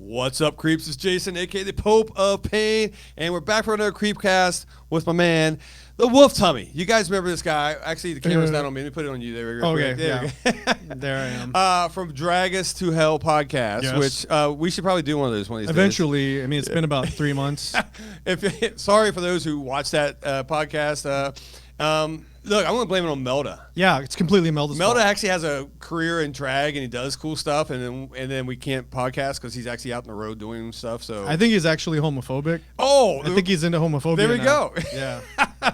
What's up, creeps? It's Jason, a.k.a. the Pope of Pain, and we're back for another Creepcast with my man, the Wolf Tummy. You guys remember this guy? Actually, the camera's not on me. Let me put it on you there. Okay, there yeah. There I am. From Drag Us to Hell podcast, Yes. which we should probably do one of those one of these Eventually, I mean, it's been about 3 months. Sorry for those who watched that podcast. Look, I'm going to blame it on Melda. Yeah, it's completely Melda's Melda fault. actually has a career in drag and he does cool stuff, and then we can't podcast because he's actually out on the road doing stuff. So I think he's actually homophobic. I think he's into homophobia. There we now. go. Yeah.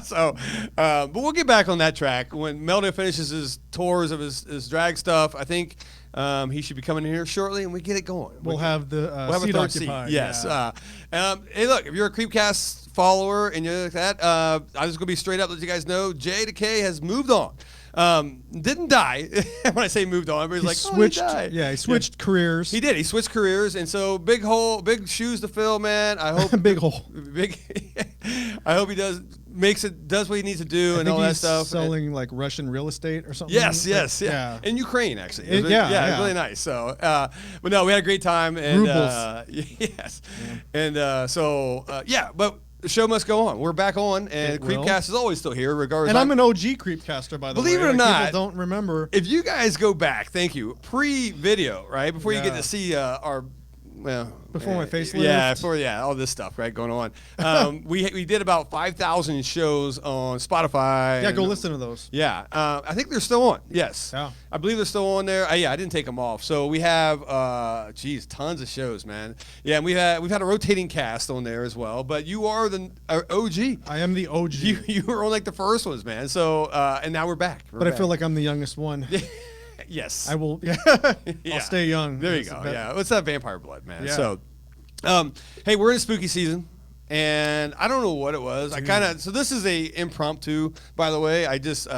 So, but we'll get back on that track when Melda finishes his tours of his drag stuff. I think he should be coming in here shortly, and we get it going. We'll have the we'll have seat a third occupied. seat. Yes. Yeah. Hey, look, if you're a Creepcast follower and you're like that, I'm just gonna be straight up. Let you guys know, Jay to K has moved on. Didn't die. When I say moved on, everybody's like, switched. Oh, he died. Yeah, he switched careers. He did. He switched careers, and so big shoes to fill, man. I hope Big hole. I hope he does what he needs to do and all that stuff. Selling like Russian real estate or something. Yes, yeah. In Ukraine, actually. It was yeah. really nice. So, but no, we had a great time. And yes, and but the show must go on. We're back on, and Creepcast is always still here, regardless. And I'm an OG Creepcaster, by the way. Believe it or not, people don't remember. If you guys go back, thank you, pre-video, right before you get to see our. Well, before my facelift, all this stuff, right, going on. We did about 5,000 shows on Spotify. Yeah, go listen to those. Yeah, I think they're still on. Yes, yeah, I believe they're still on there. I didn't take them off. So we have, tons of shows, man. Yeah, and we've had a rotating cast on there as well. But you are the OG. I am the OG. You were on like the first ones, man. So and now we're back. I feel like I'm the youngest one. Yes. I will. Yeah. I'll stay young. There you go. Yeah. What's that vampire blood, man? Yeah. So, hey, we're in spooky season, and I don't know what it was. So this is a impromptu, by the way. I just,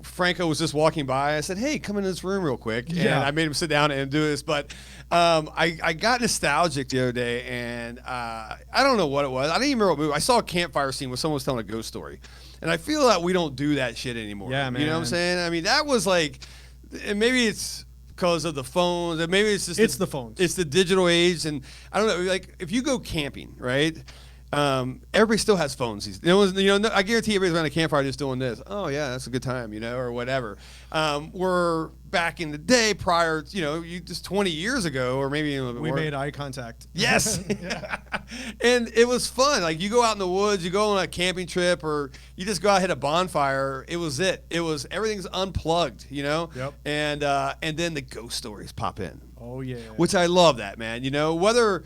Franco was just walking by. I said, hey, come in this room real quick. And I made him sit down and do this. But I got nostalgic the other day, and I don't know what it was. I didn't even remember what movie. I saw a campfire scene where someone was telling a ghost story. And I feel like we don't do that shit anymore. Yeah, man. You know what I'm saying? I mean, that was like... And maybe it's because of the phones, and maybe it's just the phones. It's the digital age, and I don't know. Like if you go camping, right? Everybody still has phones. I guarantee everybody's around a campfire just doing this. Oh yeah, that's a good time, or whatever. We're back in the day prior, just 20 years ago, or maybe a little bit we more. made eye contact. Yes. And it was fun. Like you go out in the woods, you go on a camping trip, or you just go out and hit a bonfire. It was everything's unplugged, Yep. And then the ghost stories pop in. Oh yeah. Which I love that, man. Whether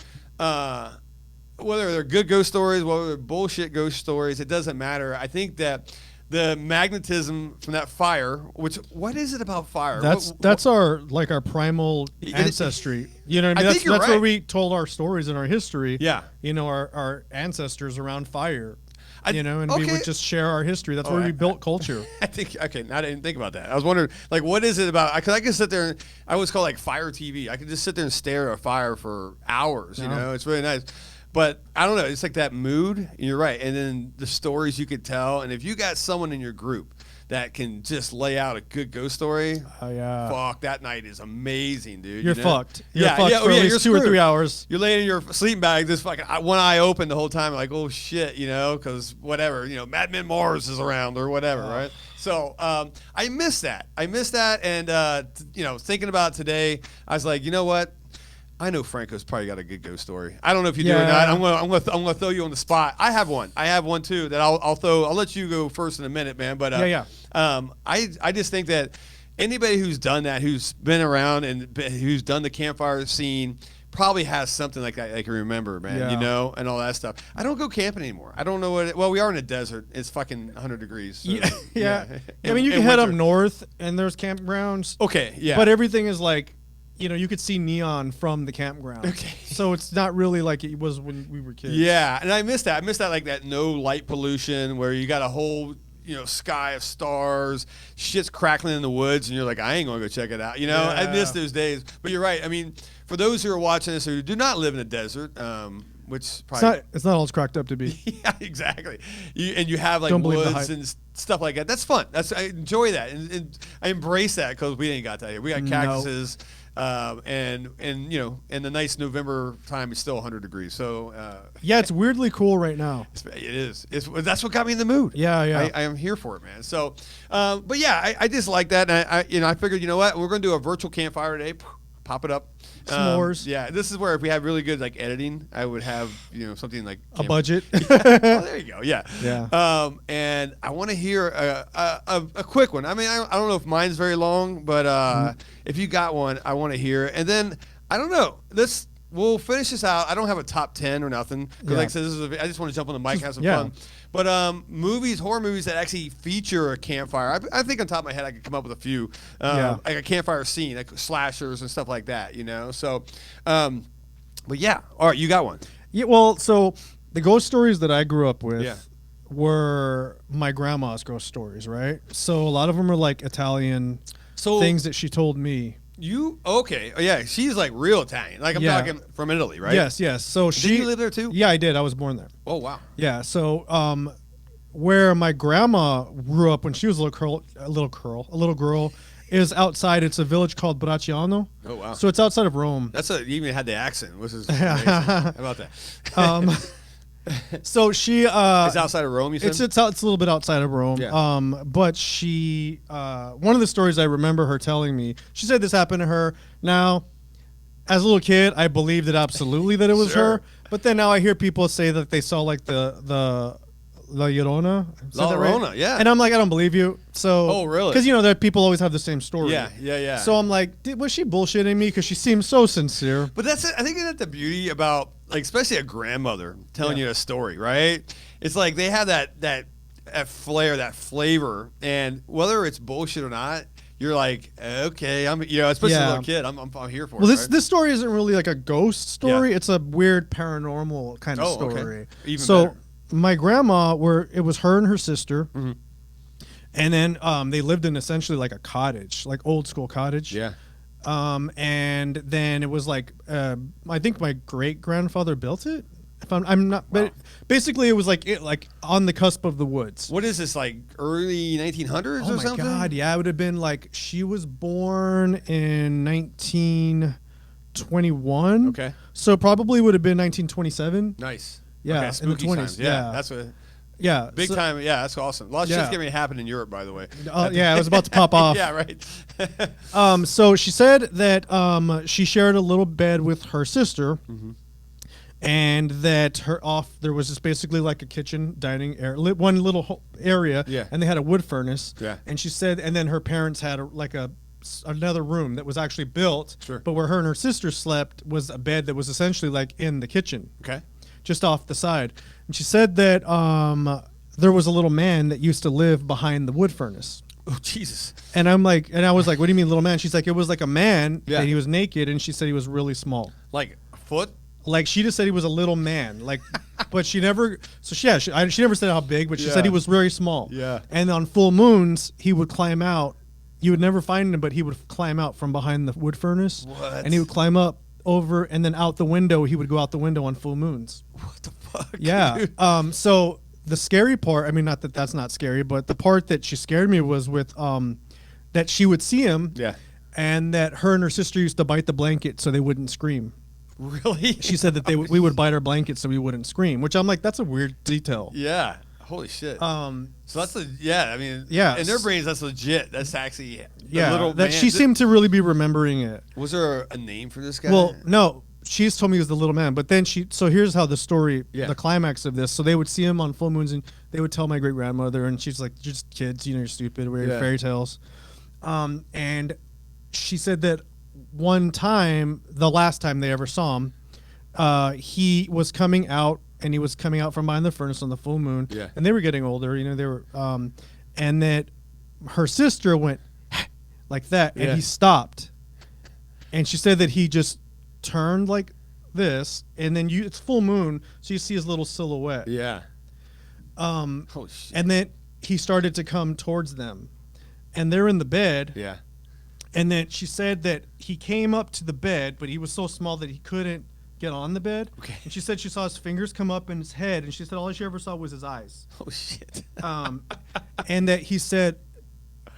they're good ghost stories, whether they're bullshit ghost stories, it doesn't matter. I think that the magnetism from that fire, what is it about fire? That's our primal ancestry. You know what I mean? That's where we told our stories in our history. Yeah. Our ancestors around fire. We okay. would just share our history. That's where we built culture. I didn't think about that. I was wondering, like, what is it about? Because I could sit there, and I always call it like fire TV. I could just sit there and stare at a fire for hours, It's really nice. But I don't know. It's like that mood. You're right. And then the stories you could tell. And if you got someone in your group that can just lay out a good ghost story, fuck, that night is amazing, dude. You're fucked. You're fucked for at least 2 or 3 hours. You're laying in your sleeping bag, just fucking one eye open the whole time, like, oh shit, because whatever, Mad Men Mars is around or whatever, right? So I miss that. And thinking about it today, I was like, you know what? I know Franco's probably got a good ghost story. I don't know if you do or not. I'm gonna throw you on the spot. I have one too that I'll throw. I'll let you go first in a minute, man. But I just think that anybody who's done that, who's been around and who's done the campfire scene, probably has something like that they can remember, man. And all that stuff. I don't go camping anymore. I don't know what. We are in a desert. It's fucking 100 degrees. So, yeah. I mean, you can head up north and there's campgrounds. Okay. Yeah. But everything is like. You could see neon from the campground. Okay. So it's not really like it was when we were kids. Yeah, and I miss that. I miss that, like that no light pollution where you got a whole, sky of stars, shit's crackling in the woods, and you're like, I ain't going to go check it out. I miss those days. But you're right. I mean, for those who are watching this who do not live in a desert, which probably... It's not all it's cracked up to be. Yeah, exactly. You have like woods and stuff like that. That's fun. I enjoy that. And I embrace that because we ain't got that here. We got cactuses. And you know, in the nice November time, it's still 100 degrees. So Yeah, it's weirdly cool right now. it is. That's what got me in the mood. Yeah, yeah. I am here for it, man. So, but yeah, I just like that, and I figured, you know what, we're gonna do a virtual campfire today. Pop it up. S'mores. Yeah, this is where if we have really good like editing, I would have, you know, something like A budget. Oh, there you go. Yeah. Yeah. And I want to hear a quick one. I mean, I don't know if mine's very long, but if you got one, I want to hear it. And then I don't know. We'll finish this out. I don't have a top 10 or nothing because, like I said, I just want to jump on the mic and have some fun. But horror movies that actually feature a campfire. I think on top of my head I could come up with a few, like a campfire scene, like slashers and stuff like that. You know, so, but yeah. All right, you got one. Yeah. Well, so the ghost stories that I grew up with were my grandma's ghost stories, right? So a lot of them are like Italian things that she told me. Okay? Yeah, she's like real Italian. Like I'm talking from Italy, right? Yes. So did you live there too? Yeah, I did. I was born there. Oh wow. Yeah. So where my grandma grew up when she was a little girl, is outside. It's a village called Bracciano. Oh wow. So it's outside of Rome. You even had the accent, which is amazing. How about that? So she it's outside of Rome, you said? It's a little bit outside of Rome. Yeah. But she one of the stories I remember her telling me, she said this happened to her. Now, as a little kid, I believed it absolutely that it was her. But then now I hear people say that they saw like the La Llorona. La Llorona, yeah. And I'm like, I don't believe you. So, oh, really? Because, you know, that people always have the same story. Yeah. So I'm like, was she bullshitting me? Because she seems so sincere. But that's it. I think that's the beauty about, like, especially a grandmother telling you a story, right? It's like they have that flair, that flavor, and whether it's bullshit or not, you're like, okay, especially a little kid, I'm here for it. Well, this story isn't really like a ghost story. Yeah. It's a weird paranormal kind of story. Okay. Even so better. My grandma, it was her and her sister, and then they lived in essentially like a cottage, like old school cottage. Yeah. And then it was like I think my great grandfather built it. If I'm not, but basically it was like on the cusp of the woods. What is this, like early 1900s or something? Oh my God, yeah, it would have been like she was born in 1921. Okay. So probably would have been 1927. Nice. Yeah, okay, in the 20s. Times. Yeah, that's what. Yeah, big time. Yeah, that's awesome. A lot of shit's getting to happen in Europe, by the way. Yeah, I was about to pop off. Yeah, right. So she said that she shared a little bed with her sister, and that there was just basically like a kitchen, dining area, one little area, and they had a wood furnace. Yeah. And she said, and then her parents had another room that was actually built, but where her and her sister slept was a bed that was essentially like in the kitchen. Okay. Just off the side. And she said that there was a little man that used to live behind the wood furnace. Oh, Jesus. And I was like, what do you mean little man? She's like, it was like a man and he was naked, and she said he was really small. Like a foot? Like she just said he was a little man. Like, but she never, she never said how big, but she said he was very small. Yeah. And on full moons, he would climb out. You would never find him, but he would climb out from behind the wood furnace. What? And he would climb up over and then out the window. He would go out the window on full moons. What the fuck? Yeah. Dude? So the scary part, I mean, not that that's not scary, but the part that she scared me was with that she would see him. Yeah. And that her and her sister used to bite the blanket so they wouldn't scream. Really? She said that we would bite our blankets so we wouldn't scream, which I'm like, that's a weird detail. Yeah. Holy shit. So that's in their brains, that's legit. That's actually little man. She seemed to really be remembering it. Was there a name for this guy? Well, no. She's told me he was the little man, but then so here's how the story, the climax of this. So they would see him on full moons, and they would tell my great grandmother, and she's like, "Just kids, you're stupid. We're fairy tales." And she said that one time, the last time they ever saw him, he was coming out, and he was coming out from behind the furnace on the full moon. Yeah. And they were getting older, they were, and that her sister went like that, and he stopped, and she said that he just turned like this, and then it's full moon, so you see his little silhouette. Yeah. Oh shit. And then he started to come towards them, and they're in the bed. Yeah. And then she said that he came up to the bed, but he was so small that he couldn't get on the bed. Okay. And she said she saw his fingers come up in his head, and she said all she ever saw was his eyes. Oh shit. And that he said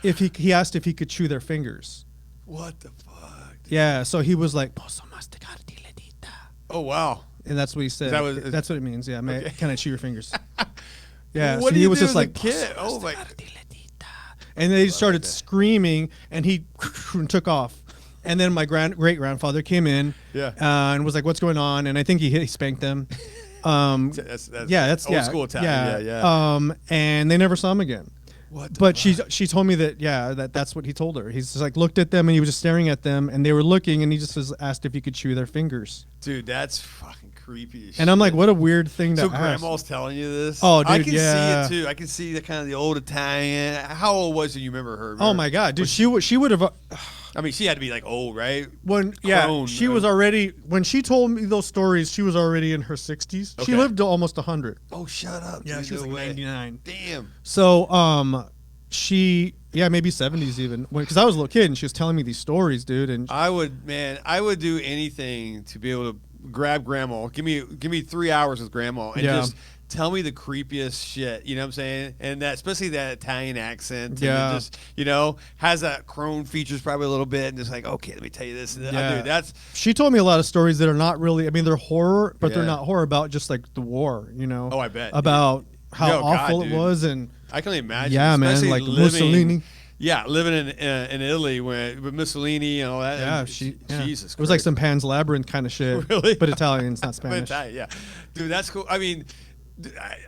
he asked if he could chew their fingers. What the fuck? Yeah, so he was like, Oh wow. and that's what he said. That's what it means. Yeah, Okay. kind of chew your fingers. Yeah, What so do he you was do just as like, a kid? Oh my. and they started screaming, and he took off. And then my great grandfather came in, and was like, "What's going on?" And I think he spanked them. That's old school Italian. Yeah. And they never saw him again. But she told me that's what he told her. He's just like looked at them and he was just staring at them and they were looking and he just was asked if he could chew their fingers. Dude, that's fucking creepy as shit. And I'm like, what a weird thing to ask. So grandma's telling you this? Oh, dude, I can see it too. I can see the kind of the old Italian. How old was you remember her? Oh my God, dude, she would have. I mean, she had to be like old, right? She was already when she told me those stories. She was already in her 60s. Okay. She lived to almost 100. Oh, shut up! Yeah, dude, she was like 99. Damn. So, she maybe 70s even because I was a little kid and she was telling me these stories, dude. And I would do anything to be able to grab grandma. Give me 3 hours with grandma and just tell me the creepiest shit, you know what I'm saying? And that, especially that Italian accent, and just, has that crone features probably a little bit, and just like, okay, let me tell you this. Dude, she told me a lot of stories that are not really, I mean, they're horror, but they're not horror about just like the war, Oh, I bet. About how awful it was, and I can only imagine. Yeah, man, like Mussolini. Yeah, living in Italy with Mussolini and all that. Yeah, Jesus. It was like some Pan's Labyrinth kind of shit. Really? But Italian, it's not Spanish. Yeah, dude, that's cool. I mean,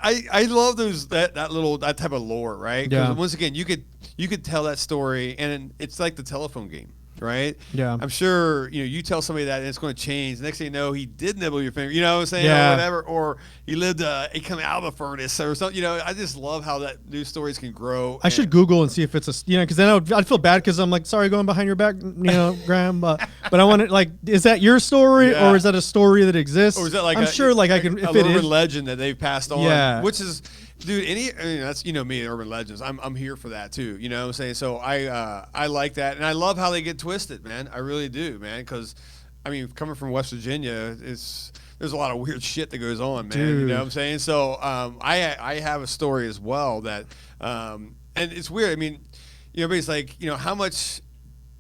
I love that type of lore, right? Yeah. Once again, you could tell that story, and it's like the telephone game, right? Yeah. I'm sure you tell somebody that and it's going to change. The next thing you know, he did nibble your finger. You know what I'm saying? Yeah. Or whatever. Or he come out of a furnace or something. I just love how that news stories can grow. I should Google and see if it's because then I'd feel bad because I'm like, sorry, going behind your back, Graham. But I want to like, is that your story or is that a story that exists? Or is that like I'm sure like I can if it is legend that they've passed on? Yeah. Which is. Dude, that's me, urban legends. I'm here for that too. You know what I'm saying? So I like that, and I love how they get twisted, man. I really do, man. Because I mean, coming from West Virginia, there's a lot of weird shit that goes on, man. Dude. You know what I'm saying? So I have a story as well that and it's weird. I mean, everybody's like, how much.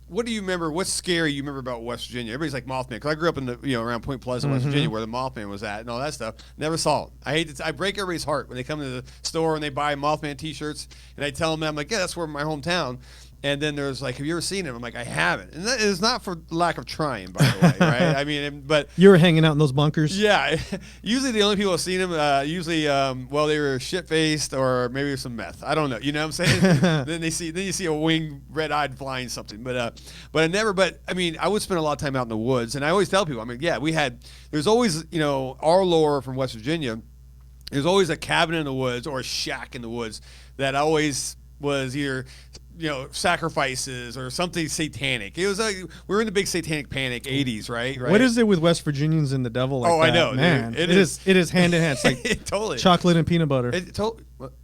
What do you remember? What's scary you remember about West Virginia? Everybody's like Mothman, because I grew up in the around Point Pleasant, West Virginia, where the Mothman was at and all that stuff. Never saw it. I break everybody's heart when they come to the store and they buy Mothman T-shirts, and I tell them, I'm like, yeah, that's where my hometown. And then there's like, have you ever seen him? I'm like, I haven't. And that is not for lack of trying, by the way, right? I mean, but you were hanging out in those bunkers. Yeah, usually the only people who've seen him, they were shit faced or maybe some meth. I don't know. You know what I'm saying? then you see a wing, red-eyed flying something. But I never. But I mean, I would spend a lot of time out in the woods, and I always tell people, I mean, yeah, there's always our lore from West Virginia. There's always a cabin in the woods or a shack in the woods that always was either sacrifices or something satanic. It was like we were in the big satanic panic 80s, right? What is it with West Virginians and the devil? Like I know, man. Dude. It is hand in hand. It's like totally chocolate and peanut butter.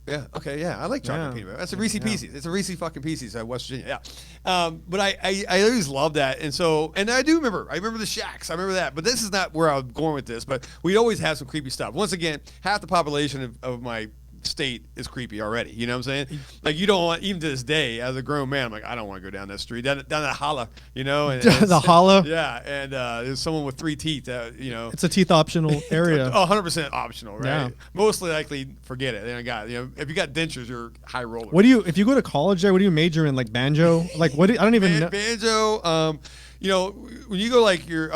Yeah. Okay. Yeah. I like chocolate and peanut butter. That's a Reese Pieces. It's a Reese fucking Pieces at West Virginia. Yeah. But I always loved that, and I do remember. I remember the shacks. I remember that. But this is not where I was going with this. But we always have some creepy stuff. Once again, half the population of my state is creepy already. You know what I'm saying? Like, you don't want, even to this day, as a grown man, I'm like, I don't want to go down that street, down that holla, And the holla? Yeah, and there's someone with 3 teeth, It's a teeth optional area. 100% optional, right? Yeah. Mostly likely, forget it. If you got dentures, you're high roller. If you go to college there, what do you major in? Like banjo? Like what? I don't even know. Banjo, when you go like your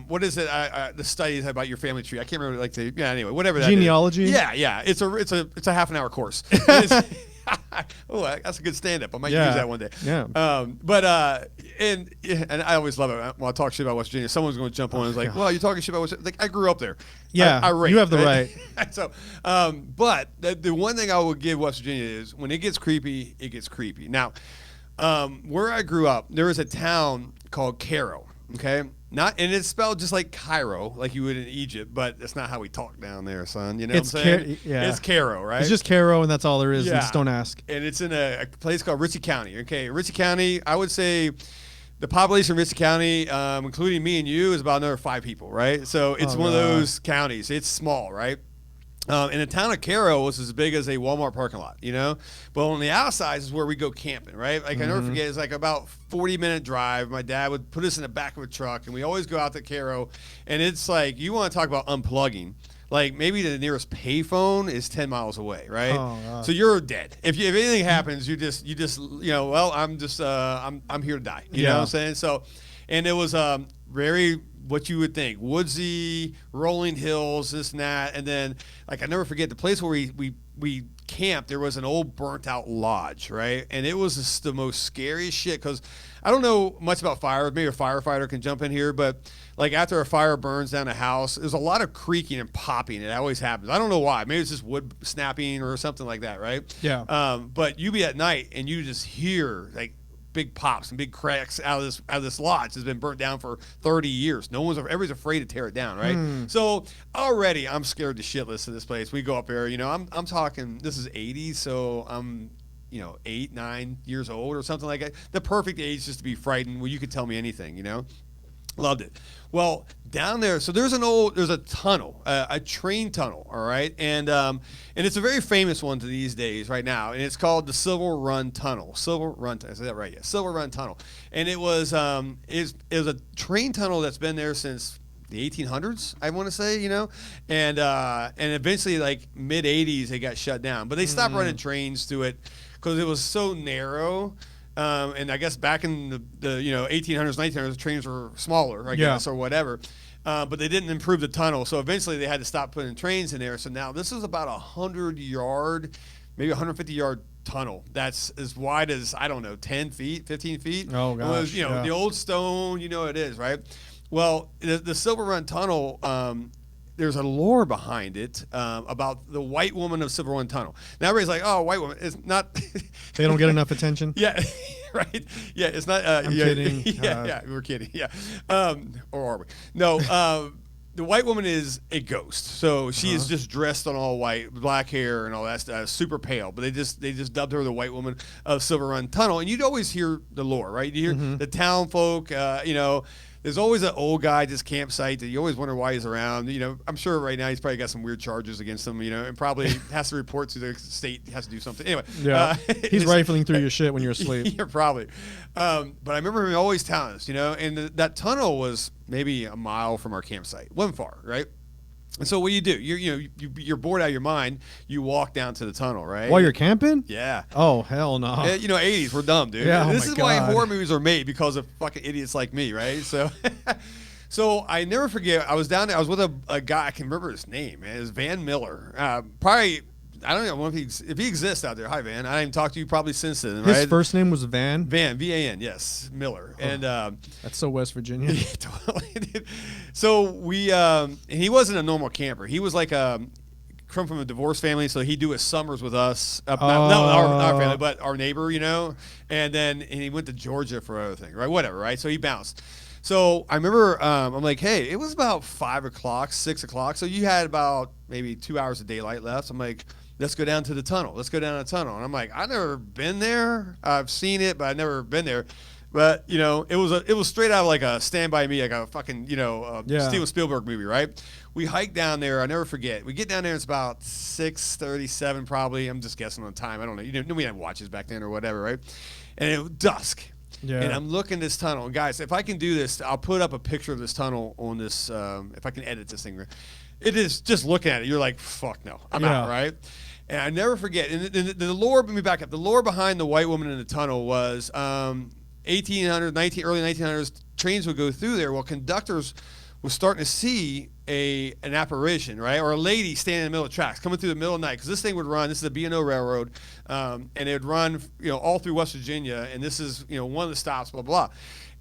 what is it? The studies about your family tree. I can't remember anyway, whatever that genealogy. Is. Yeah. It's a half an hour course. Oh, that's a good stand up. I might use that one day. Yeah. And I always love it when I talk shit about West Virginia. Someone's going to jump on and is like, well, you're talking shit about West Virginia. Like, I grew up there. Yeah. I rate, you have the right. So, but the one thing I would give West Virginia is when it gets creepy, it gets creepy. Now, where I grew up, there was a town called Cairo. Okay, and it's spelled just like Cairo, like you would in Egypt, but that's not how we talk down there, son. You know what I'm saying? It's Cairo, right? It's just Cairo, and that's all there is. Yeah. And just don't ask. And it's in a place called Ritchie County. Okay, Ritchie County, I would say the population of Ritchie County, including me and you, is about another 5 people, right? So it's one of those counties. It's small, right? And the town of Cairo was as big as a Walmart parking lot, you know? But on the outside is where we go camping, right? Like, I never forget, it's like about 40-minute drive. My dad would put us in the back of a truck, and we always go out to Cairo. And it's like, you want to talk about unplugging. Like, maybe the nearest payphone is 10 miles away, right? Oh, so you're dead. If anything happens, you just, well, I'm here to die. You know what I'm saying? So, and it was very what you would think, woodsy, rolling hills, this and that. And then, like, I never forget the place where we camped. There was an old burnt out lodge, right? And it was just the most scariest shit, because I don't know much about fire. Maybe a firefighter can jump in here, but like after a fire burns down a house, there's a lot of creaking and popping. It always happens. I don't know why. Maybe it's just wood snapping or something like that, right? Yeah. But you be at night and you just hear like big pops and big cracks out of this lodge that's been burnt down for 30 years. Everybody's afraid to tear it down, right? So already I'm scared to shitless of this place. We go up there, I'm talking, this is 80s, so I'm 8, 9 years old or something like that. The perfect age just to be frightened. Well, you could tell me anything, Loved it. Well, down there, so there's a tunnel, a train tunnel, all right, and it's a very famous one to these days right now, and it's called the Silver Run Tunnel. Silver Run, is that right? Yeah, Silver Run Tunnel, and it was a train tunnel that's been there since the 1800s, I want to say, and eventually, like mid 80s, it got shut down, but they stopped running trains to it because it was so narrow. And I guess back in the 1800s, 1900s, trains were smaller, I guess, or whatever. But they didn't improve the tunnel, so eventually they had to stop putting trains in there. So now this is about 100-yard, maybe 150-yard tunnel that's as wide as, I don't know, 10 feet, 15 feet. Oh, gosh. It was, the old stone, it is, right? Well, the Silver Run Tunnel, there's a lore behind it about the white woman of Silver Run Tunnel. Now everybody's like, "Oh, white woman." It's not. They don't get enough attention. Yeah, right. Yeah, it's not. I'm kidding. Yeah, we're kidding. Yeah, or are we? No. The white woman is a ghost, so she is just dressed in all white, black hair and all that stuff, super pale. But they just dubbed her the White Woman of Silver Run Tunnel, and you'd always hear the lore, right? You hear the town folk, There's always an old guy at this campsite that you always wonder why he's around. I'm sure right now he's probably got some weird charges against him, and probably has to report to the state, has to do something. Anyway. Yeah. He's rifling through your shit when you're asleep. Yeah, probably. But I remember him always telling us, and that tunnel was maybe a mile from our campsite. Wasn't far, right? And so what do? You're bored out of your mind. You walk down to the tunnel, right? While you're camping? Yeah. Oh, hell no. 80s, we're dumb, dude. Yeah, this is why horror movies are made, because of fucking idiots like me, right? So, so I never forget. I was down there. I was with a guy. I can remember his name, man. It was Van Miller. Probably. I don't know if he exists out there. Hi, Van. I haven't talked to you probably since then, right? His first name was Van? Van, V-A-N, yes, Miller. Oh, and that's so West Virginia. Yeah, totally. So he wasn't a normal camper. He was like come from a divorced family, so he'd do his summers with us. Not our family, but our neighbor, And then he went to Georgia for other things, right? Whatever, right? So he bounced. So I remember I'm like, hey, it was about 5 o'clock, 6 o'clock. So you had about maybe 2 hours of daylight left. So I'm like, let's go down to the tunnel. Let's go down the tunnel. And I'm like, I've never been there. I've seen it, but I've never been there. But, it was straight out of like a Stand By Me, like a fucking, Steven Spielberg movie, right? We hiked down there. I'll never forget. We get down there. It's about 6:37 probably. I'm just guessing on time. I don't know. We had watches back then or whatever, right? And it was dusk. Yeah. And I'm looking this tunnel. And guys, if I can do this, I'll put up a picture of this tunnel on this, if I can edit this thing. It is just looking at it. You're like, fuck no. I'm out, right? And I never forget. And the lore, let me back up. The lore behind the white woman in the tunnel was 1800s, early 1900s, trains would go through there. Well, conductors was starting to see an apparition, right? Or a lady standing in the middle of the tracks, coming through the middle of the night. Because this thing would run, this is a B&O railroad, and it would run, all through West Virginia. And this is, one of the stops, blah, blah.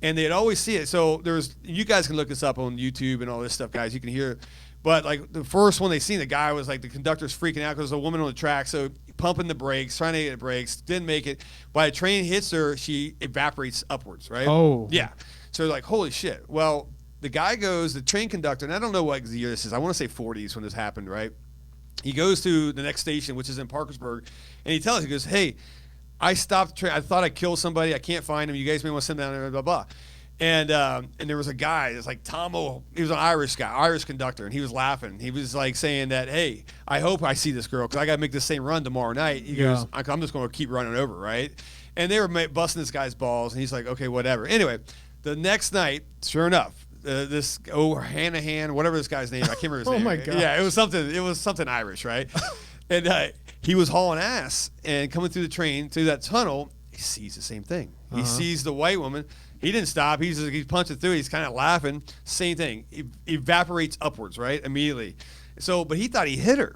And they'd always see it. So you guys can look this up on YouTube and all this stuff, guys. You can hear it. But like the first one they seen, the guy was like, the conductor's freaking out because there's a woman on the track. So pumping the brakes, trying to get the brakes, didn't make it. By the train hits her, she evaporates upwards, right? Oh. Yeah. So they're like, holy shit. Well, the guy goes, the train conductor, and I don't know what year this is. I want to say 40s when this happened, right? He goes to the next station, which is in Parkersburg, and he tells us, he goes, hey, I stopped the train. I thought I killed somebody. I can't find him. You guys may want to send me down there, blah, blah. And there was a guy, it's like Tomo, he was an Irish guy, Irish conductor, and he was laughing. He was like saying that, hey, I hope I see this girl because I got to make the same run tomorrow night. He goes, I'm just going to keep running over, right? And they were busting this guy's balls, and he's like, okay, whatever. Anyway, the next night, sure enough, this Hanahan, whatever this guy's name, I can't remember his name. Oh my God. Yeah, it was something Irish, right? And he was hauling ass and coming through the train through that tunnel. He sees the same thing. He sees the white woman. He didn't stop. He's punching through. He's kind of laughing. Same thing. Evaporates upwards, right? Immediately. So, but he thought he hit her.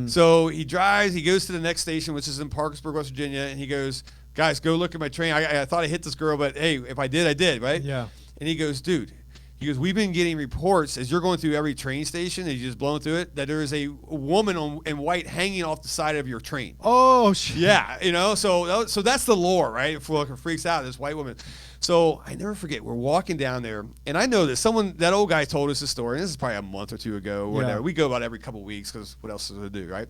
So he drives. He goes to the next station, which is in Parkersburg, West Virginia, and he goes, guys, go look at my train. I thought I hit this girl, but hey, if I did, I did, right? Yeah. And he goes, dude. He goes, we've been getting reports as you're going through every train station and you're just blowing through it that there is a woman in white hanging off the side of your train. Oh, shit. Yeah, so that's the lore, right? If it freaks out, this white woman. So I never forget, we're walking down there, and I know that old guy told us the story, and this is probably a month or two ago, or whatever. We go about every couple of weeks because what else is there to do, right?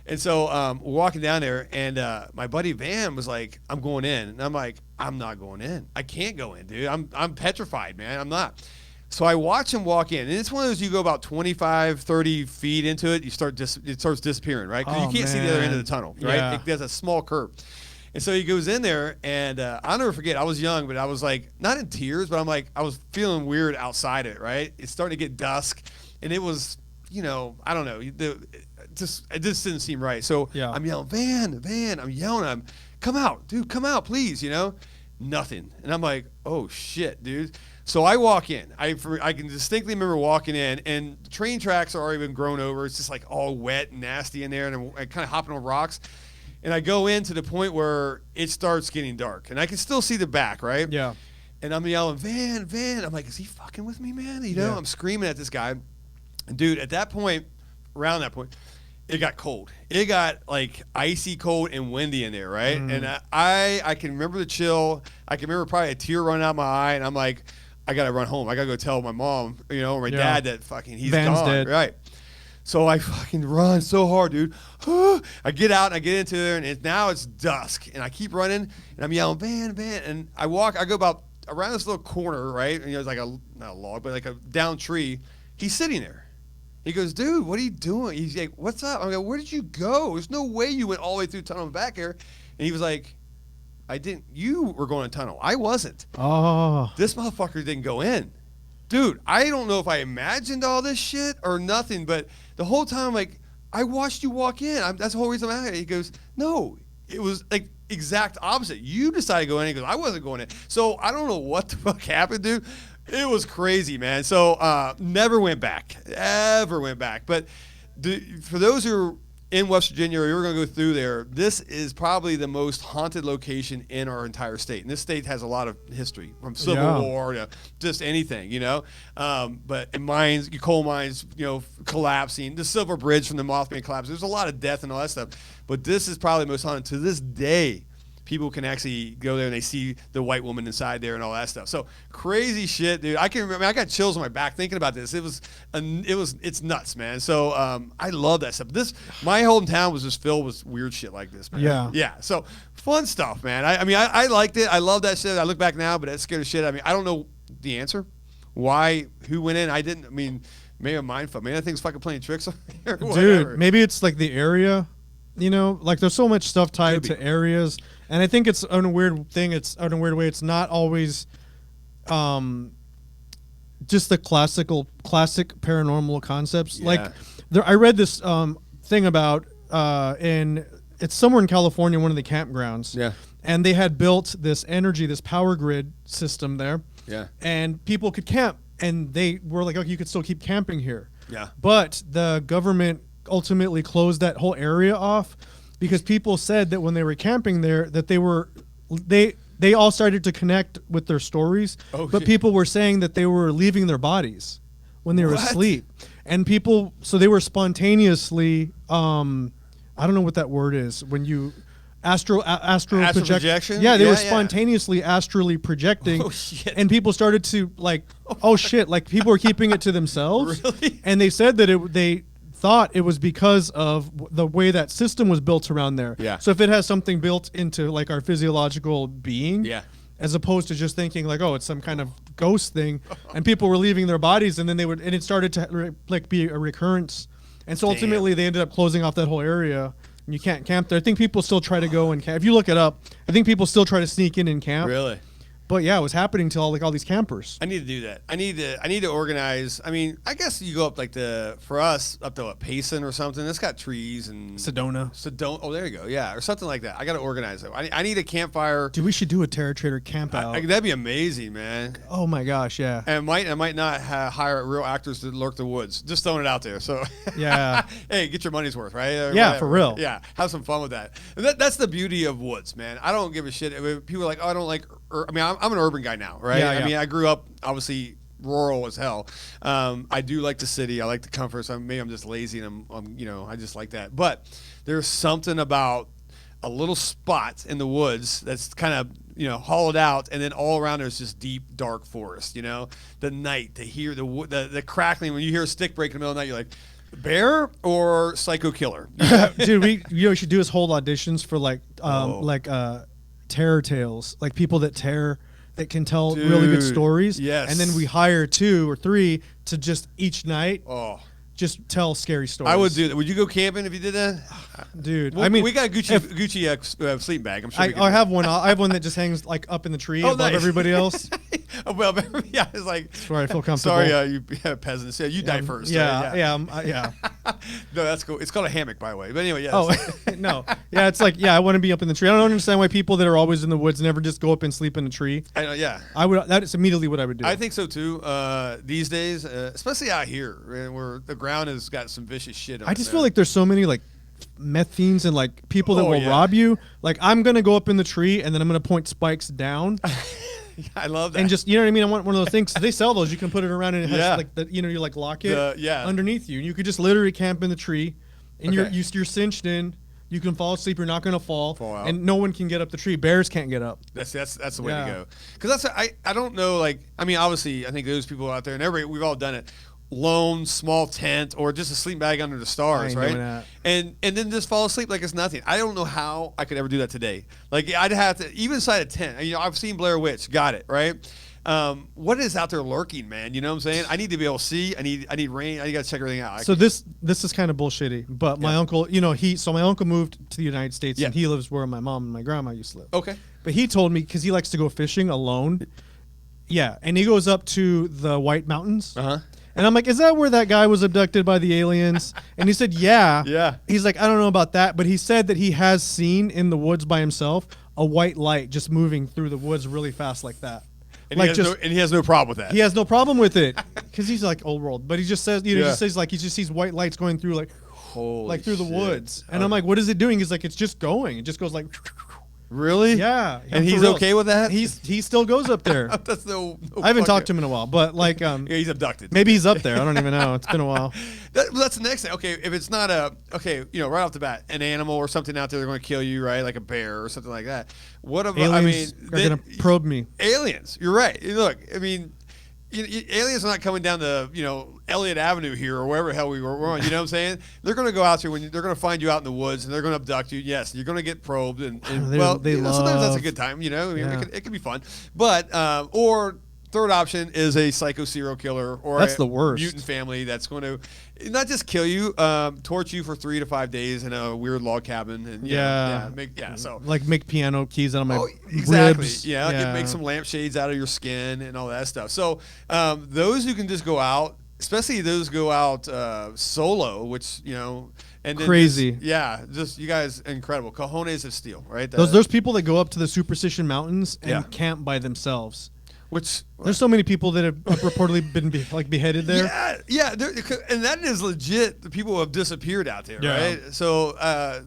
And so we're walking down there, and my buddy Van was like, I'm going in. And I'm like, I'm not going in. I can't go in, dude. I'm petrified, man. I'm not. So I watch him walk in, and it's one of those you go about 25, 30 feet into it, it starts disappearing, right? Because you can't see the other end of the tunnel, right? Yeah. There's a small curve. And so he goes in there, and I'll never forget, I was young, but I was like, not in tears, but I was feeling weird outside it, right? It's starting to get dusk, and it was, I don't know, it just didn't seem right. So I'm yelling, Van, I'm yelling at him, come out, dude, come out, please, Nothing. And I'm like, oh, shit, dude. So I walk in. I can distinctly remember walking in, and the train tracks are already been grown over. It's just like all wet and nasty in there, and I'm kind of hopping on rocks. And I go in to the point where it starts getting dark, and I can still see the back, right? Yeah. And I'm yelling, Van. I'm like, is he fucking with me, man? I'm screaming at this guy. And dude, at that point, around that point, it got cold. It got like icy cold and windy in there, right? And I can remember the chill. I can remember probably a tear running out my eye, and I'm like, I gotta run home. I gotta go tell my mom, or my dad that fucking he's Van's gone, dead. right? So I fucking run so hard, dude. I get out and I get into there, and now it's dusk, and I keep running, and I'm yelling, Van, and I go about around this little corner, right? And it's like not a log, but like a down tree. He's sitting there. He goes, dude, what are you doing? He's like, what's up? I'm like, where did you go? There's no way you went all the way through the tunnel and back here. And he was like, I didn't. You were going to tunnel. I wasn't. Oh. This motherfucker didn't go in. Dude, I don't know if I imagined all this shit or nothing, but the whole time, like, I watched you walk in. That's the whole reason I'm at it. He goes, no, it was like exact opposite. You decided to go in. He goes, I wasn't going in. So I don't know what the fuck happened, dude. It was crazy, man. So never went back. Ever went back. But for those who are in West Virginia or you're going to go through there, this is probably the most haunted location in our entire state. And this state has a lot of history, from Civil War to just anything, But in mines, coal mines, collapsing, the Silver Bridge from the Mothman collapse. There's a lot of death and all that stuff. But this is probably the most haunted. To this day, people can actually go there and they see the white woman inside there and all that stuff. So crazy shit, dude. I can remember. I got chills on my back thinking about this. It's nuts, man. So I love that stuff. My hometown was just filled with weird shit like this, man. Yeah. So fun stuff, man. I liked it. I love that shit. I look back now, but that scared the shit out of me. I don't know the answer. Why? Who went in? I didn't. I mean, maybe a mind fuck. Maybe that thing's fucking playing tricks on me or whatever. Dude, maybe it's like the area. Like there's so much stuff tied to areas. And I think it's in a weird thing. It's in a weird way. It's not always just the classic paranormal concepts. Yeah. Like I read this thing about it's somewhere in California, one of the campgrounds. Yeah. And they had built this power grid system there. Yeah. And people could camp. And they were like, okay, you could still keep camping here. Yeah. But the government ultimately closed that whole area off because people said that when they were camping there that they all started to connect with their stories, but people were saying that they were leaving their bodies when they were asleep, and so they were spontaneously I don't know what that word is when you astral projection. Yeah, they were spontaneously astrally projecting. Oh shit. And people started to like, oh shit, like people were keeping it to themselves. Really? And they said that they thought it was because of the way that system was built around there. Yeah. So if it has something built into like our physiological being, yeah, as opposed to just thinking like, oh, it's some kind of ghost thing, and people were leaving their bodies, and then and it started to like be a recurrence, and so ultimately they ended up closing off that whole area. And you can't camp there. I think people still try to go and camp. If you look it up, I think people still try to sneak in and camp. Really? But yeah, it was happening to all these campers. I need to do that. I need to organize. I mean, I guess you go up like for us up to what, Payson or something. It's got trees and Sedona. Oh, there you go. Yeah, or something like that. I got to organize it. I need a campfire. Dude, we should do a Terror Trader camp out. That'd be amazing, man. Oh my gosh, yeah. And I might not hire real actors to lurk the woods. Just throwing it out there. So yeah. Hey, get your money's worth, right? Or yeah, whatever. for real. Yeah, have some fun with that. And that's the beauty of woods, man. I don't give a shit. I mean, people are like, oh, I don't like. I mean, I'm an urban guy now, right? Yeah, I mean, I grew up obviously rural as hell. I do like the city. I like the comfort. So maybe I'm just lazy and I just like that. But there's something about a little spot in the woods that's kind of hollowed out, and then all around there's just deep, dark forest. The night to hear the crackling when you hear a stick break in the middle of the night, you're like, bear or psycho killer? Dude, we should do is hold auditions for terror tales, like people that can tell really good stories. Yes. And then we hire 2 or 3 to just each night just tell scary stories. I would do that. Would you go camping if you did that? Dude, well, I mean, we got a Gucci sleeping bag. I'm sure I have one. I have one that just hangs like up in the tree above everybody else. Well, yeah, it's like. That's where I feel comfortable. Sorry, you peasants. Yeah, you die first. Yeah. No, that's cool. It's called a hammock, by the way. But anyway, yeah. Oh, no. Yeah, it's like, I want to be up in the tree. I don't understand why people that are always in the woods never just go up and sleep in a tree. I know, yeah. That is immediately what I would do. I think so too. These days, especially out here, man, where the ground has got some vicious shit on it. I just feel like there's so many like meth fiends and like people that will rob you. Like, I'm gonna go up in the tree and then I'm gonna point spikes down. I love that. And just, you know what I mean? I want one of those things. They sell those. You can put it around and it has like you like lock it underneath you. And you could just literally camp in the tree, and you're cinched in. You can fall asleep. You're not going to fall out. And no one can get up the tree. Bears can't get up. That's the way to go. Because I don't know, like, I mean, obviously I think those people out there, and we've all done it. Lone small tent or just a sleeping bag under the stars, right? And then just fall asleep like it's nothing. I don't know how I could ever do that today. Like, I'd have to, even inside a tent. I've seen Blair Witch, got it, right? What is out there lurking, man? You know what I'm saying? I need to be able to see. I need rain. I got to check everything out. So this is kind of bullshitty. But my uncle, my uncle moved to the United States and he lives where my mom and my grandma used to live. Okay. But he told me, because he likes to go fishing alone. Yeah, and he goes up to the White Mountains. Uh-huh. And I'm like, is that where that guy was abducted by the aliens? And he said, yeah. Yeah. He's like, I don't know about that. But he said that he has seen in the woods by himself a white light just moving through the woods really fast like that. And, like, he has no problem with that. He has no problem with it because he's like old world. But he just says, he just says like he just sees white lights going through through the woods. And I'm like, what is it doing? He's like, it's just going. It just goes like. Really? Yeah. And he's okay with that? He still goes up there. That's no I haven't talked to him in a while, but like he's abducted. Maybe he's up there. I don't even know. It's been a while. That's the next thing. Okay, if it's not right off the bat, an animal or something out there they're going to kill you, right? Like a bear or something like that. What about aliens are going to probe me. Aliens. You're right. Look, I mean, aliens are not coming down the Elliott Avenue here or wherever the hell we were on. You know what I'm saying? They're going to go out there they're going to find you out in the woods and they're going to abduct you. Yes, you're going to get probed and sometimes that's a good time. It could be fun. But or third option is a psycho serial killer or that's the worst mutant family that's going to not just kill you, torture you for 3 to 5 days in a weird log cabin and so make piano keys out of my ribs. Yeah, make some lampshades out of your skin and all that stuff. So those who can just go out, especially those go out solo, which and crazy. Just you guys incredible cojones of steel, right? Those people that go up to the Superstition Mountains and camp by themselves. Which there's so many people that have reportedly been beheaded there. Yeah, and that is legit. The people who have disappeared out there, right? So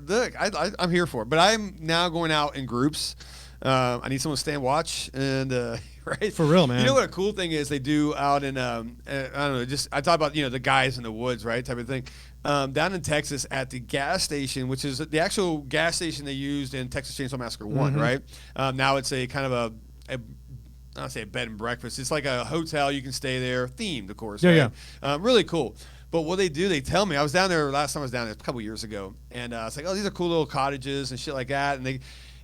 look, I'm here for it, but I'm now going out in groups. I need someone to stand watch and right for real, man. You know what a cool thing is they do out in I don't know, I talk about the guys in the woods, right, type of thing. Down in Texas at the gas station, which is the actual gas station they used in Texas Chainsaw Massacre 1, right? Now it's a kind of a I don't say a bed and breakfast. It's like a hotel. You can stay there, themed, of course. Yeah. Really cool. But what they do, they tell me. I was down there last time I was down there a couple years ago, and it's like, oh, these are cool little cottages and shit like that. And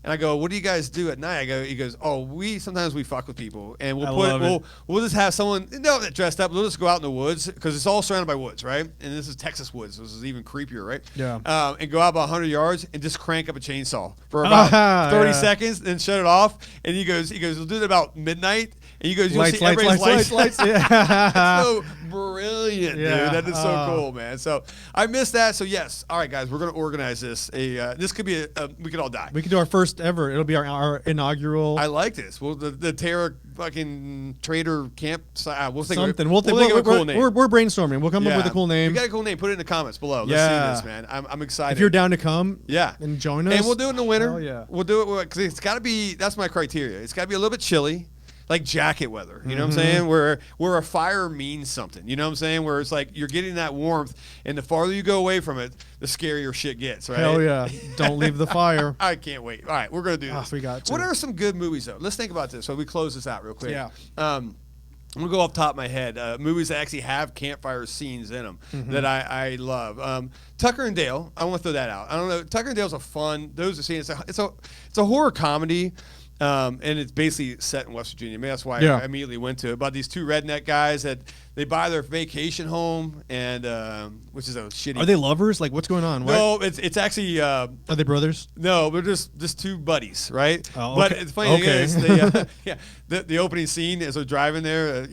And I go, what do you guys do at night? He goes, oh, sometimes we fuck with people, and we'll just have someone dressed up. We'll just go out in the woods because it's all surrounded by woods, right? And this is Texas woods. So this is even creepier, right? Yeah. And go out about 100 yards and just crank up a chainsaw for about 30 seconds, then shut it off. And he goes, we'll do it about midnight. And he goes, you'll see everybody's lights. Yeah. That's so brilliant, dude. That is so cool, man. So I missed that. So yes, all right, guys, we're gonna organize this. This could be we could all die. We could do our first ever. It'll be our inaugural. I like this. Well, the Terror fucking Trader Camp. We'll think something. We'll think of a cool name. We're brainstorming. We'll come up with a cool name. You got a cool name? Put it in the comments below. Let's see this, man. I'm excited. If you're down to come, yeah, and join us, and we'll do it in the winter. Oh yeah, we'll do it because it's got to be. That's my criteria. It's got to be a little bit chilly. Like jacket weather, you know what I'm saying? Where a fire means something, you know what I'm saying? Where it's like you're getting that warmth, and the farther you go away from it, the scarier shit gets, right? Hell yeah. Don't leave the fire. I can't wait. All right, we're going to do this. We got to. What are some good movies, though? Let's think about this so we close this out real quick. Yeah. I'm going to go off the top of my head. Movies that actually have campfire scenes in them that I love. Tucker and Dale, I want to throw that out. I don't know. Tucker and Dale's a fun, those are scenes. It's a horror comedy. And it's basically set in West Virginia. Maybe that's why I immediately went to it. About these two redneck guys that they buy their vacation home, and which is a shitty. Are they lovers? Like, what's going on? No, it's actually. Are they brothers? No, they're just two buddies, right? Oh, okay. But it's funny thing is, the opening scene as they're driving there,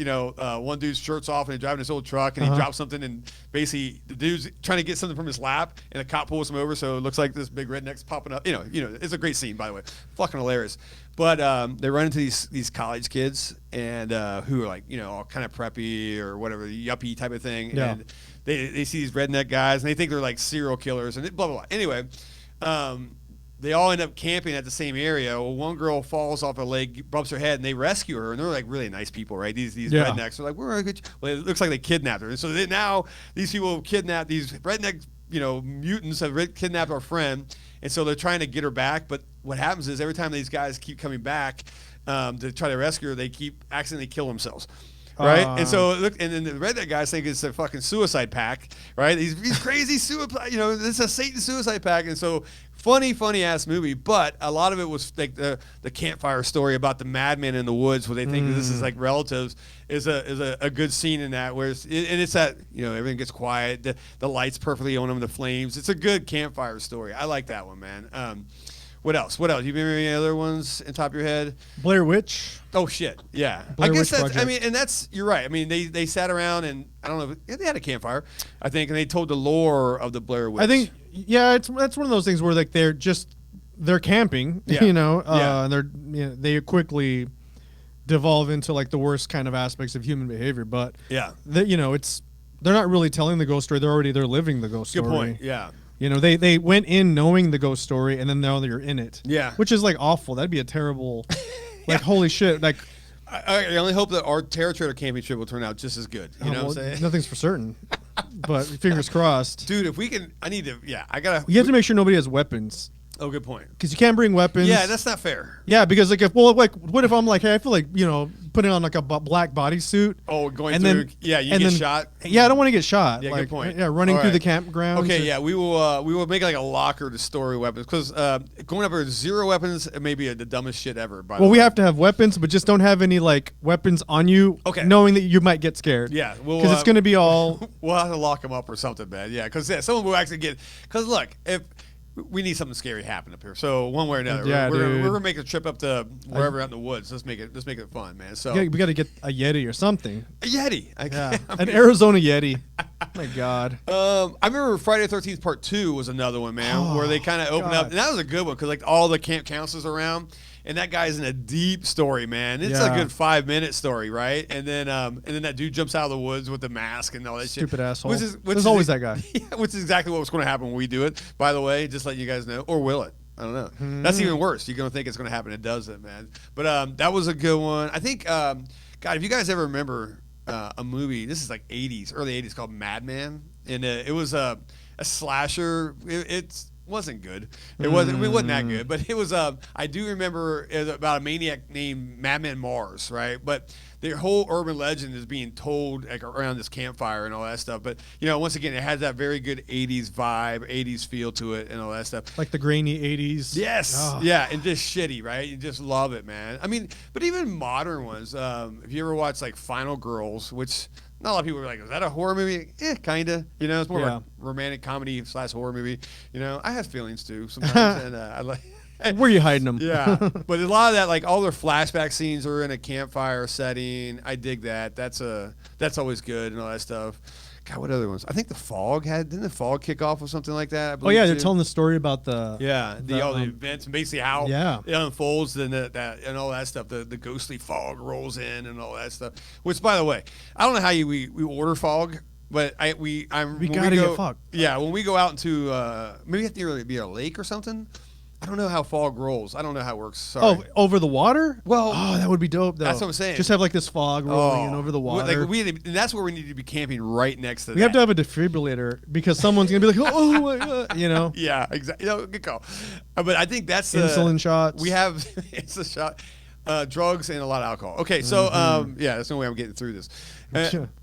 one dude's shirt's off and he's driving this old truck and he drops something and basically the dude's trying to get something from his lap and the cop pulls him over, so it looks like this big redneck's popping up. It's a great scene, by the way, fucking hilarious. But they run into these college kids and who are like all kind of preppy or whatever, yuppie type of thing. Yeah. And they see these redneck guys and they think they're like serial killers and blah blah blah. Anyway, they all end up camping at the same area. Well, one girl falls off a leg, bumps her head, and they rescue her. And they're like really nice people, right? These rednecks are like, we're a good. Well, it looks like they kidnapped her. And so now these people kidnapped these redneck mutants have kidnapped our friend, and so they're trying to get her back. But what happens is every time these guys keep coming back to try to rescue her, they keep accidentally kill themselves. Right, and so look, and then the redneck guys think it's a fucking suicide pack, right? These crazy suicide, this is a Satan suicide pack, and so funny ass movie. But a lot of it was like the campfire story about the madman in the woods, where they think that this is like relatives. Is a good scene in that where it's that everything gets quiet, the lights perfectly on them, the flames. It's a good campfire story. I like that one, man. What else? You remember any other ones in top of your head? Blair Witch. Oh shit, yeah. Blair I guess Witch that's. Project. And that's. You're right. I mean, they sat around and I don't know. They had a campfire, I think, and they told the lore of the Blair Witch. I think, that's one of those things where like they're camping, and they quickly devolve into like the worst kind of aspects of human behavior. But they're not really telling the ghost story. They're living the ghost story. Good point. Yeah. They went in knowing the ghost story, and then now they're in it. Yeah. Which is like awful. That'd be a terrible, holy shit. Like, I only hope that our Terror Trader camping trip will turn out just as good. You know what I'm saying? Nothing's for certain, but fingers crossed. Dude, if we can, I need to. Yeah, I gotta. You have to make sure nobody has weapons. Oh, good point. Because you can't bring weapons. Yeah, that's not fair. Yeah, because what if I'm like, hey, I feel like putting on like a black bodysuit. Oh, going and through. Then, yeah, you get shot. Yeah, I don't want to get shot. Yeah, like, good point. Yeah, running through the campground. Okay, yeah, we will make like a locker to store weapons because going up with 0 weapons may be the dumbest shit ever. By the way, we have to have weapons, but just don't have any like weapons on you. Okay. Knowing that you might get scared. Yeah, because it's going to be all. We'll have to lock them up or something, man. Yeah, because someone will actually get. Because look, if we need something scary to happen up here, so one way or another, we're gonna make a trip up to wherever out in the woods. Let's make it fun, man. So we got to get a Yeti or something. A Yeti, an Arizona Yeti. My God. I remember Friday the 13th Part 2 was another one, man, where they kind of opened up, and that was a good one because like all the camp counselors around. And that guy's in a deep story, man. It's a good 5-minute story, right? And then that dude jumps out of the woods with the mask and all that shit. Stupid asshole. Which is always that guy. Yeah, which is exactly what's going to happen when we do it, by the way, just letting you guys know. Or will it? I don't know. That's even worse. You're going to think it's going to happen. It doesn't, man. But that was a good one. I think, God, if you guys ever remember a movie, this is like early 80s, called Madman. And it was a slasher. wasn't good. It wasn't. It wasn't that good, but it was. I do remember it was about a maniac named Madman Mars, right? But the whole urban legend is being told like around this campfire and all that stuff. But once again, it has that very good '80s vibe, '80s feel to it, and all that stuff. Like the grainy '80s. Yes, yeah, and just shitty, right? You just love it, man. I mean, but even modern ones. If you ever watch like Final Girls, which not a lot of people are like, is that a horror movie? Kinda. It's more like a romantic comedy / horror movie. I have feelings too sometimes, and I like. Where are you hiding them? Yeah, but a lot of that, like all their flashback scenes are in a campfire setting. I dig that. That's always good and all that stuff. God, what other ones? I think didn't the Fog kick off with something like that? Oh yeah, they're telling the story about the the events and basically how it unfolds and that and all that stuff. The ghostly fog rolls in and all that stuff. Which, by the way, I don't know how we order fog. But we gotta get fog. Yeah, when we go out into maybe it have to be a lake or something. I don't know how fog rolls. I don't know how it works. Sorry. Oh, over the water? Well, that would be dope, though. That's what I'm saying. Just have like this fog rolling in over the water. And that's where we need to be camping right next to that. We have to have a defibrillator because someone's gonna be like, oh my god, Yeah, exactly. Good call. But I think that's insulin shots. We have it's a shot, drugs and a lot of alcohol. Okay, so that's the only way I'm getting through this.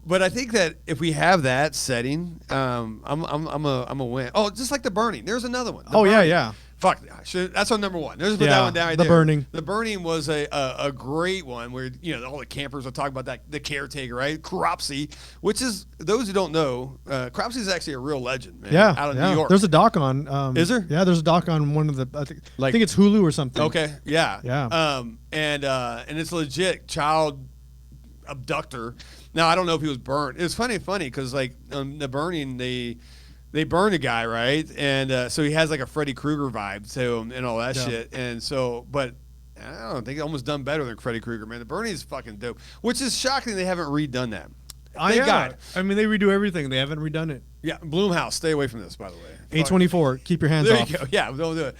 But I think that if we have that setting, I'm a win. Oh, just like The Burning. There's another one. Yeah. Fuck, that's on number one. There's put that one down right there. Burning. The Burning was a great one where all the campers are talking about that the caretaker, right? Cropsey, which is those who don't know, Cropsey is actually a real legend, man. Out of New York. There's a doc on. Is there? Yeah, there's a doc on one of the. I think it's Hulu or something. Okay, yeah. And it's legit child abductor. Now I don't know if he was burnt. It's funny because like The Burning they burned a guy, right? And so he has like a Freddy Krueger vibe to him and all that shit. And so, but I don't think it's almost done better than Freddy Krueger, man. The Burning is fucking dope, which is shocking they haven't redone that. Thank God. I mean, they redo everything. They haven't redone it. Yeah, Bloomhouse, stay away from this, by the way. A24, keep your hands off. There you go. Yeah, don't do it.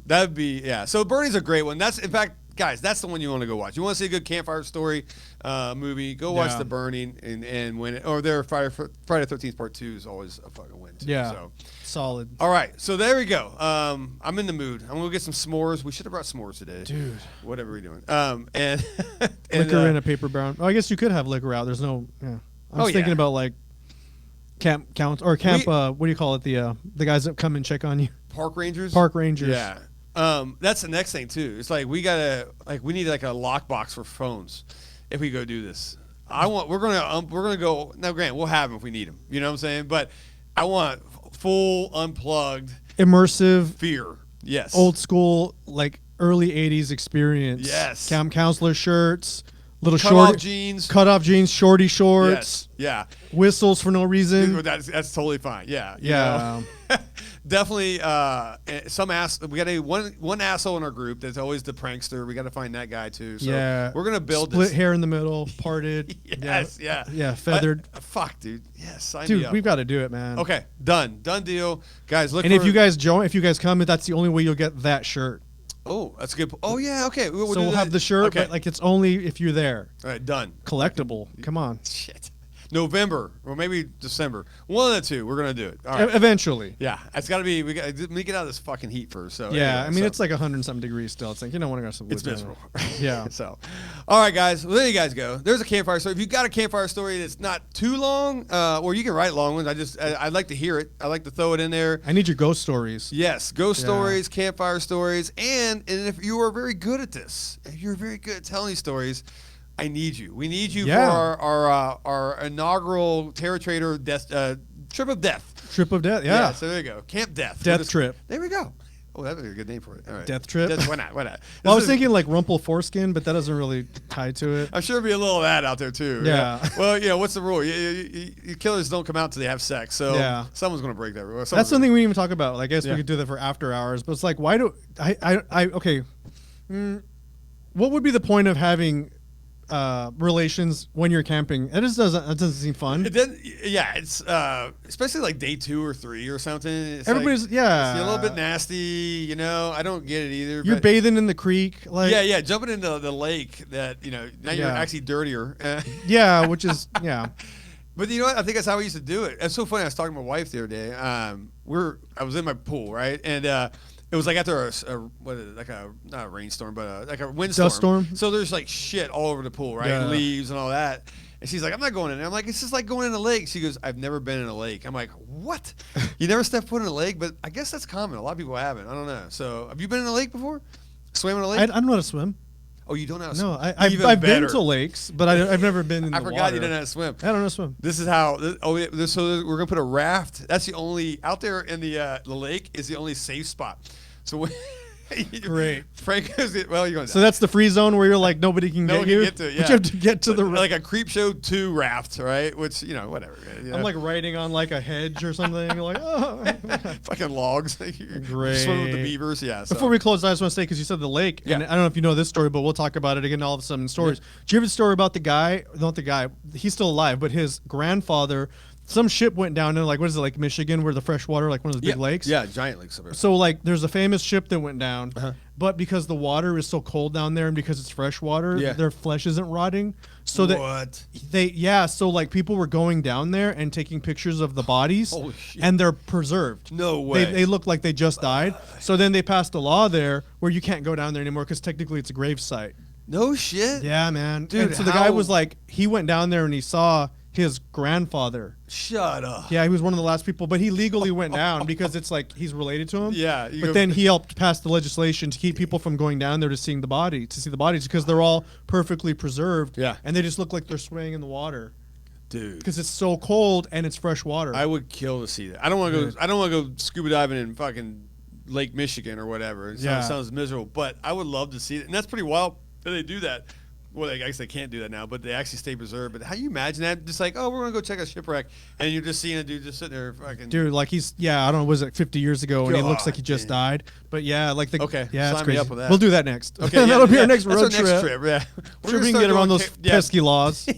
That'd be, So Burning's a great one. That's, in fact, guys, that's the one you want to go watch. You want to see a good campfire story movie, go watch The Burning and win it. Or their Friday the 13th Part 2 is always a fucking win, too. Yeah, so. Solid. All right, so there we go. I'm in the mood. I'm going to get some s'mores. We should have brought s'mores today. Dude. Whatever we're doing. And liquor in a paper brown. Oh, I guess you could have liquor out. There's no, I was thinking about like camp, what do you call it? The guys that come and check on you. Park rangers? Park rangers. Yeah. That's the next thing too. It's like we need like a lockbox for phones if we go do this. We're gonna go now. Grant, we'll have them if we need them. You know what I'm saying? But I want full unplugged, immersive, fear. Yes. Old school, like early '80s experience. Yes. Camp counselor shirts, little cut off jeans, shorty shorts. Yes. Yeah. Whistles for no reason. That's totally fine. Yeah. Yeah. Definitely some ass. We got one asshole in our group that's always the prankster. We got to find that guy too. So we're gonna build split hair in the middle, parted. Yes, yeah, feathered. Fuck, dude. Yes, sign dude, me up. We've got to do it, man. Okay, done deal, guys. Look. And if you guys come, that's the only way you'll get that shirt. Oh, that's good. Oh yeah, okay. We'll have the shirt, but like it's only if you're there. All right, done. Collectible. Come on. Shit. November or maybe December. One of the two. We're gonna do it. All right. Eventually. Yeah, it's got to be. We got to get out of this fucking heat first. So yeah, anyway, it's like 100-something degrees still. It's like you don't want to go some. It's miserable. Yeah. So, all right, guys. Well, there you guys go. There's a campfire story. If you got a campfire story that's not too long, or you can write long ones. I'd like to hear it. I like to throw it in there. I need your ghost stories. Yes, ghost stories, campfire stories, and if you are very good at this, if you're very good at telling these stories. I need you. We need you for our inaugural Terror Trader trip of death. Trip of death, yeah. So there you go. Camp Death. Death trip. There we go. Oh, that would be a good name for it. All right. Death trip. Why not? Why not? Well, I was thinking like Rumple Foreskin, but that doesn't really tie to it. I'm sure there'll be a little of that out there too. Yeah. Well, what's the rule? Killers don't come out till they have sex. So someone's going to break that rule. That's something we didn't even talk about. I guess we could do that for after hours. But it's like, why do okay. What would be the point of having relations when you're camping? That doesn't seem fun. It's especially like day 2 or 3 or something. It's everybody's it's a little bit nasty. I don't get it either. You're bathing in the creek, like jumping into the lake that now you're actually dirtier. Yeah, which is But you know what? I think that's how we used to do it. It's so funny. I was talking to my wife the other day. I was in my pool, right? And it was like after not a rainstorm, but like a windstorm. Dust storm. So there's like shit all over the pool, right? Yeah. Leaves and all that. And she's like, I'm not going in there. I'm like, it's just like going in a lake. She goes, I've never been in a lake. I'm like, what? You never stepped foot in a lake? But I guess that's common. A lot of people haven't. I don't know. So have you been in a lake before? Swam in a lake? I don't know how to swim. Oh, you don't know how to swim? No, I've been to lakes, but I've never been in the water. I forgot you didn't know how to swim. I don't know how to swim. This is how. So we're gonna put a raft. That's the only out there in the lake is the only safe spot. So Great. Franco's you're going. So that's the free zone where you're like nobody can get you. Get to it, yeah. But you have to get to the like a creep show 2 raft, right? Which whatever. You know. I'm like riding on like a hedge or something. You're like, oh, fucking logs. Great. Swimming with the beavers. Yeah. So. Before we close, I just want to say because you said the lake, and I don't know if you know this story, but we'll talk about it again. All of a sudden, stories. Yeah. Do you have a story about the guy? Not the guy. He's still alive, but his grandfather. Some ship went down in like what is it, like Michigan, where the fresh water, like one of those big lakes. Yeah, giant lakes up there. So like, there's a famous ship that went down, but because the water is so cold down there and because it's fresh water, their flesh isn't rotting. So so like people were going down there and taking pictures of the bodies, Holy shit. and they're preserved. No way. They look like they just died. So then they passed a law there where you can't go down there anymore because technically it's a grave site. No shit. Yeah, man, dude. And so the guy was like, he went down there and he saw his grandfather. Shut up. Yeah, he was one of the last people, but he legally went down because it's like he's related to him. Yeah. But then he helped pass the legislation to keep people from going down there to see the bodies because they're all perfectly preserved. Yeah. And they just look like they're swimming in the water. Dude. Because it's so cold and it's fresh water. I would kill to see that. I don't want to go. I don't want to go scuba diving in fucking Lake Michigan or whatever. It sounds miserable, but I would love to see it, and that's pretty wild that they do that. Well, I guess they can't do that now, but they actually stay preserved. But how do you imagine that? Just like, oh, we're gonna go check a shipwreck, and you're just seeing a dude just sitting there, fucking. Dude, like I don't know, was it 50 years ago, and he looks like he just died. But yeah, like the okay, yeah, sign it's crazy. me up with that. We'll do that next. Okay, that'll be our next road That's our next trip. Yeah, sure we can get around those pesky laws.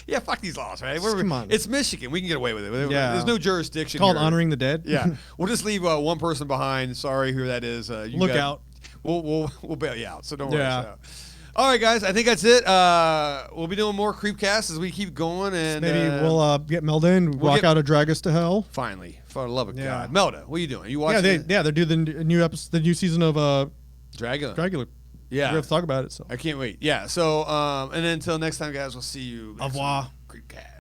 Yeah, fuck these laws, right? Come on, it's Michigan. We can get away with it. Yeah. There's no jurisdiction. It's called here. honoring the dead. Yeah, we'll just leave one person behind. Sorry, who that is. Look out. We'll bail you out. So don't worry. So. All right, guys. I think that's it. We'll be doing more Creepcasts as we keep going, and maybe we'll get Melda in, walk out or drag us to hell. Finally, for the love of God, Melda, what are you doing? Are you watching? They're doing the new episode, the new season of Dragula. Yeah, we have to talk about it. So I can't wait. Yeah. So and then until next time, guys, we'll see you. Au revoir. Creepcast.